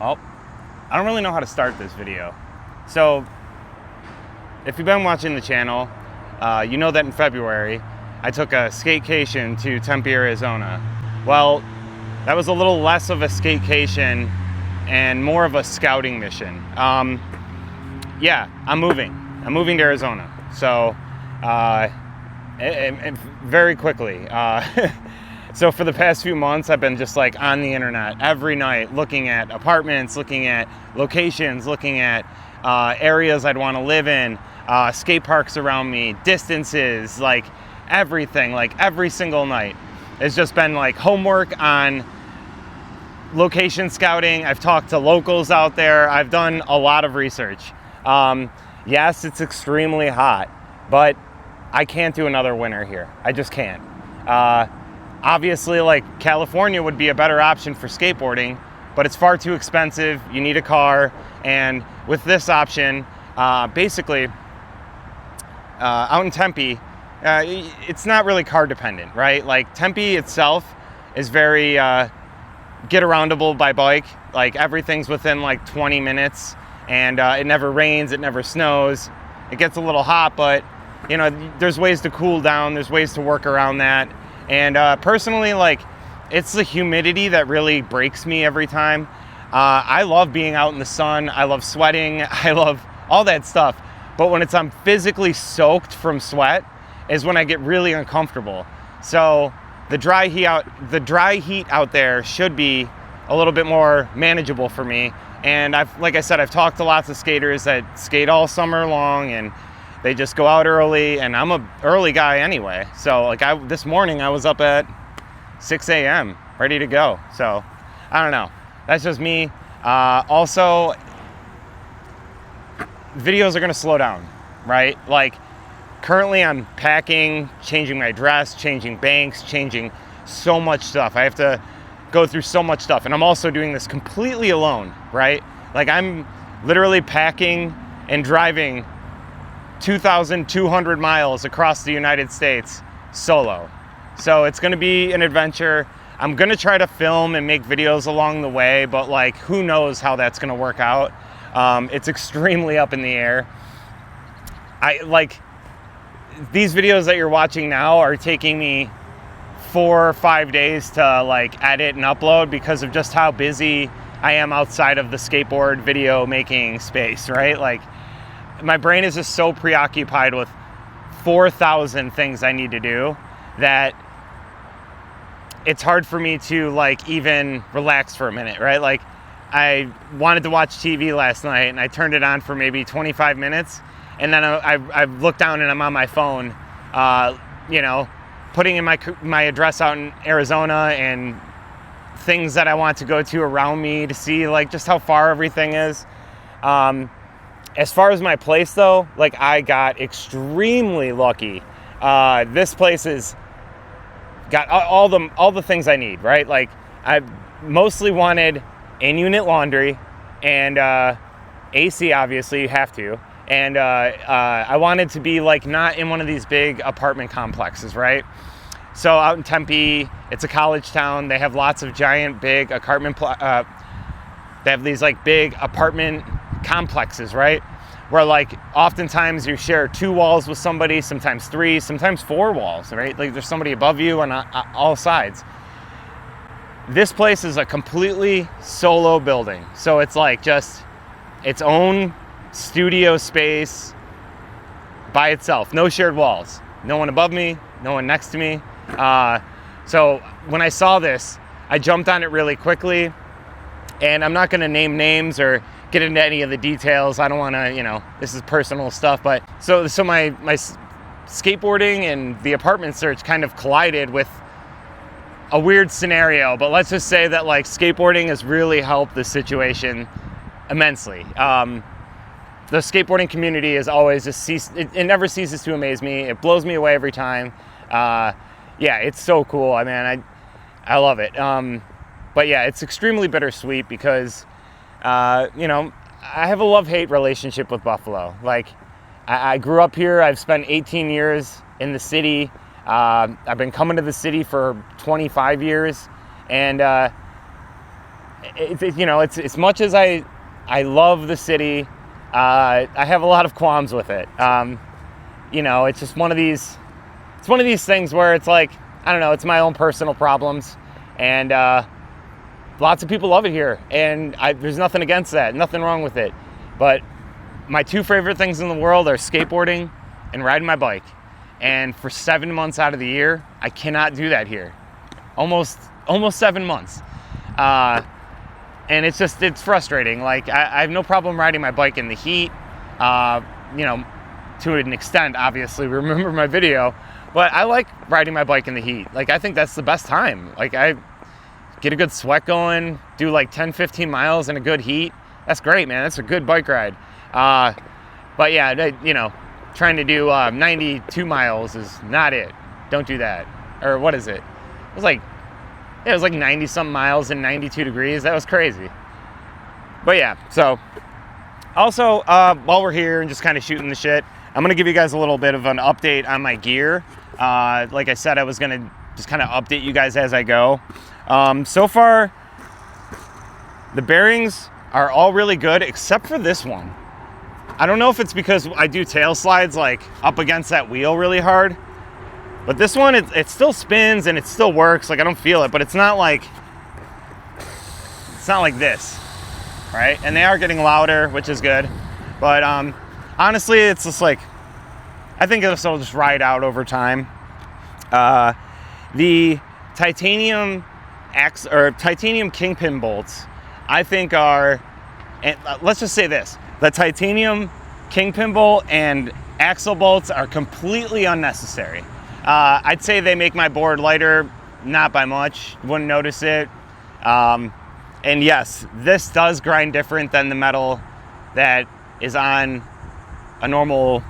Well, I don't really know how to start this video. So, if you've been watching the channel, you know that in February, I took a skatecation to Tempe, Arizona. Well, that was a little less of a skatecation and more of a scouting mission. Yeah, I'm moving. I'm moving to Arizona. So, and very quickly. So for the past few months, I've been just like on the internet every night, looking at apartments, looking at locations, looking at areas I'd want to live in, skate parks around me, distances, like everything, like every single night. It's just been like homework on location scouting. I've talked to locals out there. I've done a lot of research. Yes, it's extremely hot, but I can't do another winter here. I just can't. Obviously, like California would be a better option for skateboarding, but it's far too expensive. You need a car, and with this option, basically, out in Tempe, it's not really car dependent, right? Like Tempe itself is very get aroundable by bike. Like everything's within like 20 minutes, and it never rains, it never snows. It gets a little hot, but you know, there's ways to cool down. There's ways to work around that. And personally, like, it's the humidity that really breaks me every time. I love being out in the sun. I love sweating. I love all that stuff. But when I'm physically soaked from sweat is when I get really uncomfortable. So the dry heat out there should be a little bit more manageable for me. And like I said, I've talked to lots of skaters that skate all summer long, and they just go out early, and I'm an early guy anyway. So like this morning I was up at 6 a.m. ready to go. So I don't know. That's just me. Also, videos are gonna slow down, right? Like currently I'm packing, changing my dress, changing banks, changing so much stuff. I have to go through so much stuff. And I'm also doing this completely alone, right? Like I'm literally packing and driving 2,200 miles across the United States solo. So it's gonna be an adventure. I'm gonna try to film and make videos along the way, but like who knows how that's gonna work out. It's extremely up in the air. These videos that you're watching now are taking me 4 or 5 days to like edit and upload because of just how busy I am outside of the skateboard video making space, right? Like my brain is just so preoccupied with 4,000 things I need to do that it's hard for me to like even relax for a minute, right? Like I wanted to watch TV last night and I turned it on for maybe 25 minutes, and then I looked down and I'm on my phone, you know, putting in my address out in Arizona and things that I want to go to around me to see like just how far everything is. As far as my place though, like I got extremely lucky. This place has got all the things I need, right? Like I mostly wanted in-unit laundry and AC, obviously you have to. And I wanted to be like not in one of these big apartment complexes, right? So out in Tempe, it's a college town. They have lots of giant, big apartment. They have these like big apartment complexes, right? Where like oftentimes you share 2 walls with somebody, sometimes 3, sometimes 4 walls, right? Like there's somebody above you on all sides. This place is a completely solo building. So it's like just its own studio space by itself. No shared walls. No one above me, no one next to me. So when I saw this, I jumped on it really quickly. And I'm not going to name names or get into any of the details. I don't want to, you know, this is personal stuff. But so my skateboarding and the apartment search kind of collided with a weird scenario. But let's just say that like skateboarding has really helped this situation immensely. The skateboarding community is always just it never ceases to amaze me. It blows me away every time. Yeah, it's so cool. I mean, I love it. But yeah, it's extremely bittersweet because, you know, I have a love-hate relationship with Buffalo. Like, I grew up here. I've spent 18 years in the city. I've been coming to the city for 25 years. And you know, it's as much as I love the city, I have a lot of qualms with it. You know, it's just one of these things where it's like, I don't know, it's my own personal problems, and lots of people love it here, and there's nothing against that, nothing wrong with it. But my two favorite things in the world are skateboarding and riding my bike. And for 7 months out of the year, I cannot do that here. Almost 7 months. And it's frustrating. Like, I have no problem riding my bike in the heat, you know, to an extent, obviously, remember my video, but I like riding my bike in the heat. Like, I think that's the best time. Like, I get a good sweat going, do like 10, 15 miles in a good heat. That's great, man. That's a good bike ride. But yeah, you know, trying to do 92 miles is not it. Don't do that. Or what is it? It was like 90 some miles and 92 degrees. That was crazy. But yeah, so also while we're here and just kind of shooting the shit, I'm gonna give you guys a little bit of an update on my gear. Like I said, I was gonna just kind of update you guys as I go. So far, the bearings are all really good except for this one. I don't know if it's because I do tail slides like up against that wheel really hard, but this one, it still spins and it still works. Like, I don't feel it, but it's not like this, right? And they are getting louder, which is good. But honestly, it's just like, I think this will just ride out over time. The titanium titanium kingpin bolts, I think are, and let's just say this, the titanium kingpin bolt and axle bolts are completely unnecessary. I'd say they make my board lighter, not by much, wouldn't notice it. And yes, this does grind different than the metal that is on a normal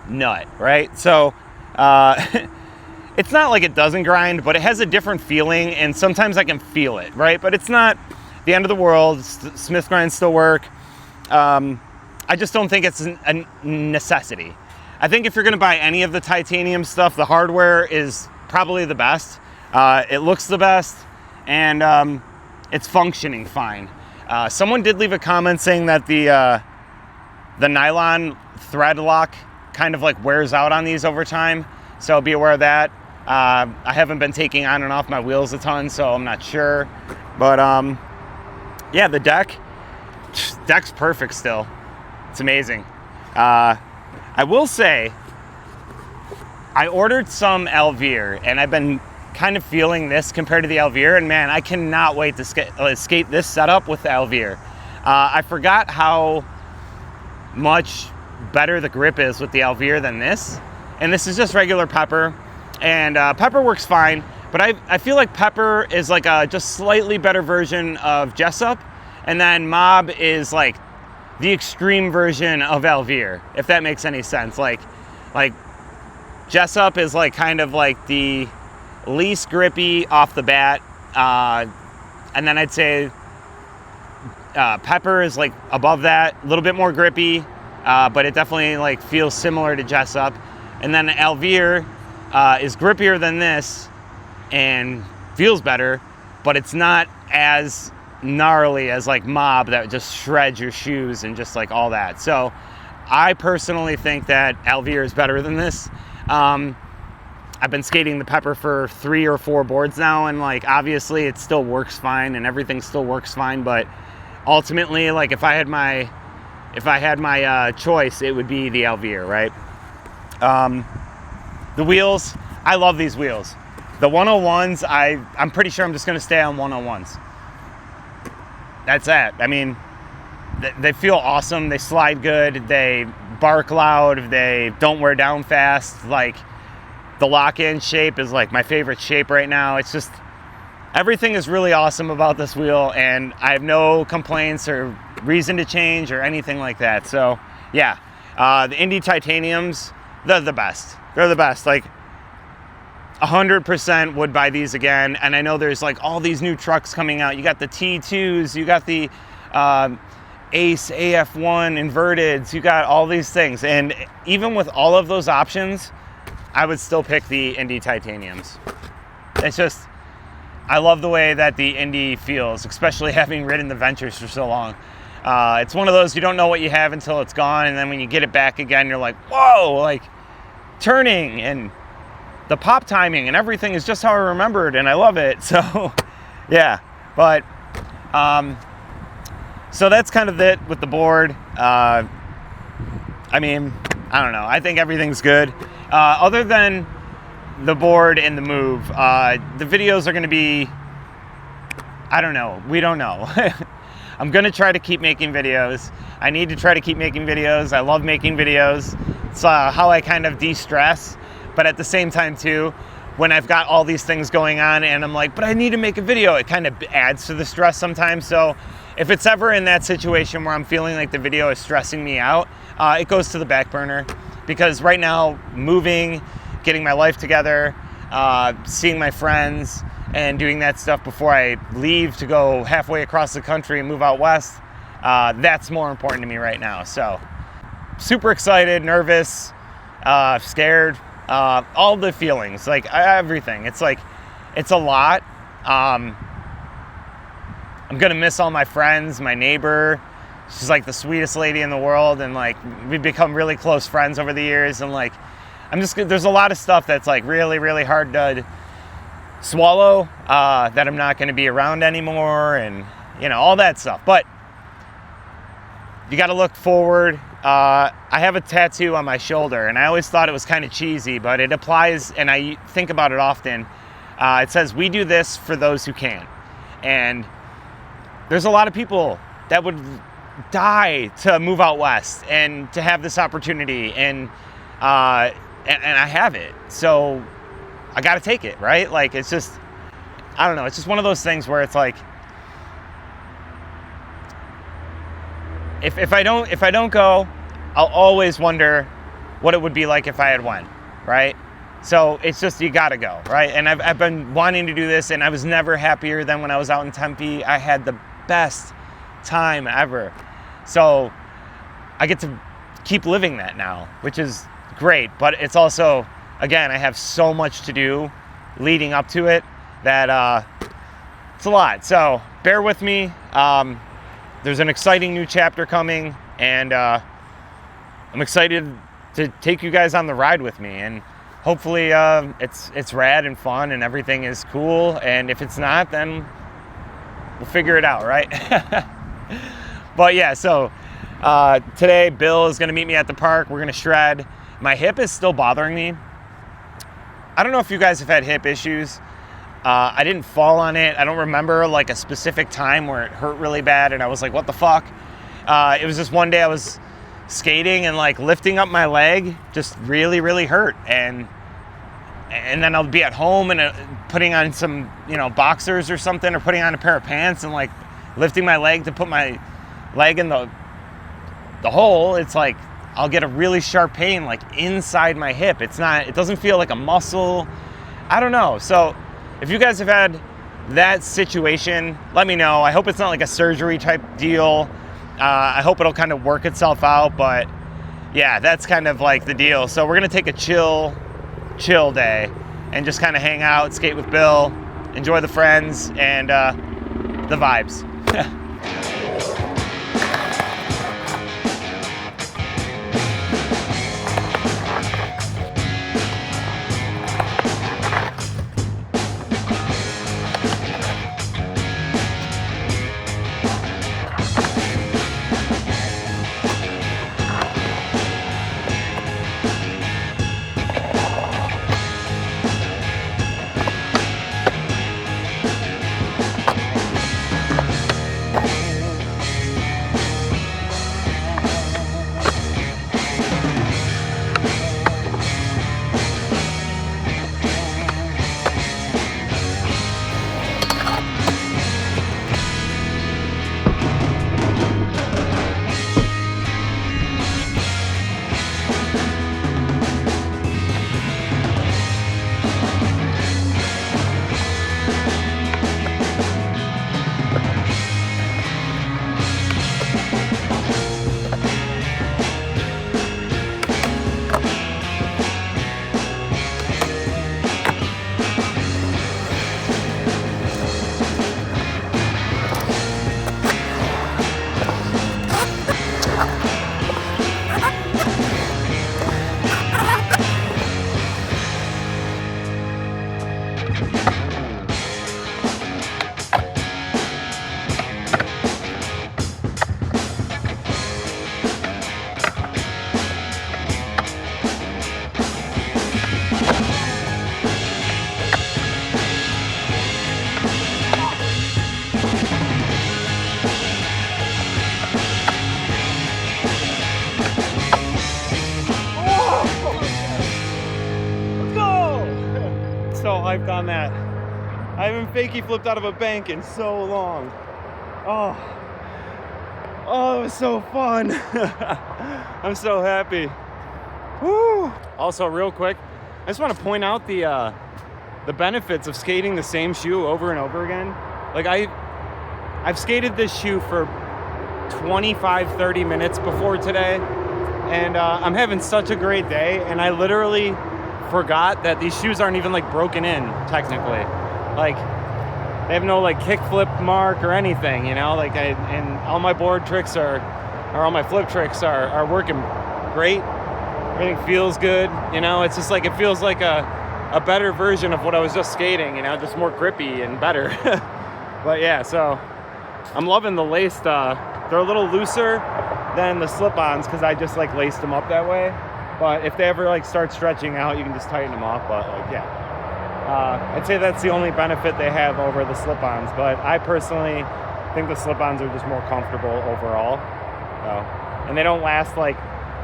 nut, right? So it's not like it doesn't grind, but it has a different feeling, and sometimes I can feel it, right? But it's not the end of the world. Smith grinds still work. I just don't think it's a necessity. I think if you're gonna buy any of the titanium stuff, the hardware is probably the best. It looks the best, and it's functioning fine. Someone did leave a comment saying that the nylon thread lock kind of like wears out on these over time, so be aware of that. I haven't been taking on and off my wheels a ton, so I'm not sure. But yeah, the deck's perfect still. It's amazing. I will say, I ordered some Elveer, and I've been kind of feeling this compared to the Elveer, and man, I cannot wait to skate this setup with the Elveer. I forgot how much better the grip is with the Elveer than this, and this is just regular Pepper, and Pepper works fine, but I feel like Pepper is like a just slightly better version of Jessup, and then Mob is like the extreme version of Elveer, if that makes any sense. Like Jessup is like kind of like the least grippy off the bat, and then I'd say Pepper is like above that, a little bit more grippy, but it definitely like feels similar to Jessup. And then Elveer is grippier than this and feels better, but it's not as gnarly as like Mob that just shreds your shoes and just like all that. So I personally think that Elveer is better than this. I've been skating the Pepper for 3 or 4 boards now, and like obviously it still works fine and everything still works fine, but ultimately, like if I had my choice, it would be the Elveer, right? The wheels, I love these wheels. The 101s, I'm pretty sure I'm just gonna stay on 101s. That's it. I mean, they feel awesome. They slide good. They bark loud. They don't wear down fast. Like, the lock-in shape is like my favorite shape right now. It's just, everything is really awesome about this wheel, and I have no complaints or reason to change or anything like that. So yeah, the Indy Titaniums, they're the best. They're the best. Like, 100% would buy these again. And I know there's like all these new trucks coming out. You got the T2s, you got the Ace AF1 inverteds, you got all these things. And even with all of those options, I would still pick the Indy Titaniums. It's just, I love the way that the Indy feels, especially having ridden the Ventures for so long. It's one of those, you don't know what you have until it's gone, and then when you get it back again, you're like, whoa, like turning and the pop timing and everything is just how I remembered, and I love it. So yeah, but so that's kind of it with the board. I mean, I don't know, I think everything's good. Other than the board and the move, the videos are going to be, I don't know, we don't know. I'm going to try to keep making videos. I need to try to keep making videos. I love making videos. It's how I kind of de-stress. But at the same time too, when I've got all these things going on and I'm like, but I need to make a video, it kind of adds to the stress sometimes. So if it's ever in that situation where I'm feeling like the video is stressing me out, it goes to the back burner. Because right now, moving, getting my life together, seeing my friends, and doing that stuff before I leave to go halfway across the country and move out west, that's more important to me right now. So super excited, nervous, scared, all the feelings, like everything. It's like, it's a lot. I'm gonna miss all my friends, my neighbor. She's like the sweetest lady in the world, and like we've become really close friends over the years, and like there's a lot of stuff that's like really, really hard to swallow, that I'm not going to be around anymore, and you know, all that stuff. But you got to look forward. I have a tattoo on my shoulder, and I always thought it was kind of cheesy, but it applies, and I think about it often. It says, "We do this for those who can," and there's a lot of people that would die to move out west and to have this opportunity, and I have it, so I got to take it, right? Like, it's just, I don't know. It's just one of those things where it's like, if I don't go, I'll always wonder what it would be like if I had won, right? So it's just, you got to go, right? And I've been wanting to do this, and I was never happier than when I was out in Tempe. I had the best time ever. So I get to keep living that now, which is great. But it's also, again, I have so much to do leading up to it that it's a lot. So bear with me. There's an exciting new chapter coming, and I'm excited to take you guys on the ride with me. And hopefully it's rad and fun and everything is cool. And if it's not, then we'll figure it out, right? But yeah, so today Bill is going to meet me at the park. We're going to shred. My hip is still bothering me. I don't know if you guys have had hip issues. I didn't fall on it. I don't remember like a specific time where it hurt really bad and I was like, what the fuck? It was just one day I was skating and like lifting up my leg just really, really hurt. And then I'll be at home and putting on some, boxers or something, or putting on a pair of pants and like lifting my leg to put my leg in the hole. It's like, I'll get a really sharp pain like inside my hip. It doesn't feel like a muscle. I don't know. So if you guys have had that situation, let me know. I hope it's not like a surgery type deal. I hope it'll kind of work itself out, but yeah, that's kind of like the deal. So we're going to take a chill day and just kind of hang out, skate with Bill, enjoy the friends and the vibes. wiped on that. I haven't fakie flipped out of a bank in so long. Oh, it was so fun. I'm so happy. Woo! Also, real quick, I just want to point out the benefits of skating the same shoe over and over again. Like I've skated this shoe for 25-30 minutes before today, and I'm having such a great day, and I literally forgot that these shoes aren't even like broken in technically. Like they have no like kick flip mark or anything, you know, like and all my board tricks or all my flip tricks are working great. Everything feels good, you know. It's just like it feels like a better version of what I was just skating, you know, just more grippy and better. But yeah, so I'm loving the laced. They're a little looser than the slip-ons because I just like laced them up that way. But if they ever like start stretching out, you can just tighten them off. But like, yeah, I'd say that's the only benefit they have over the slip-ons. But I personally think the slip-ons are just more comfortable overall. And they don't last like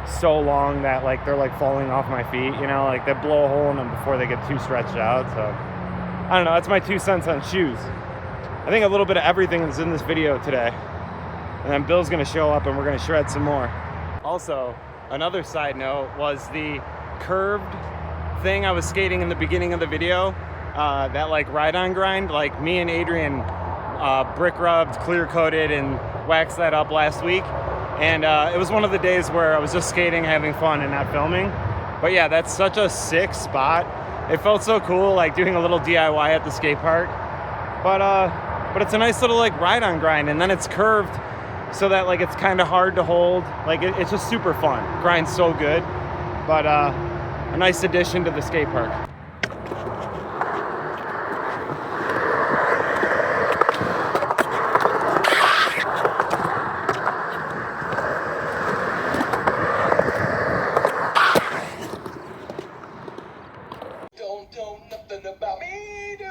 so long that like they're like falling off my feet, you know, like they blow a hole in them before they get too stretched out. So I don't know, that's my 2 cents on shoes. I think a little bit of everything is in this video today, and then Bill's gonna show up and we're gonna shred some more. Also, another side note was the curved thing I was skating in the beginning of the video, that like ride-on grind. Like me and Adrian brick rubbed, clear coated, and waxed that up last week. And it was one of the days where I was just skating, having fun, and not filming. But yeah, that's such a sick spot. It felt so cool, like doing a little DIY at the skate park. But it's a nice little like ride-on grind, and then it's curved so that like it's kind of hard to hold. Like it's just super fun. Grind's so good, but a nice addition to the skate park. Don't know nothing about me, do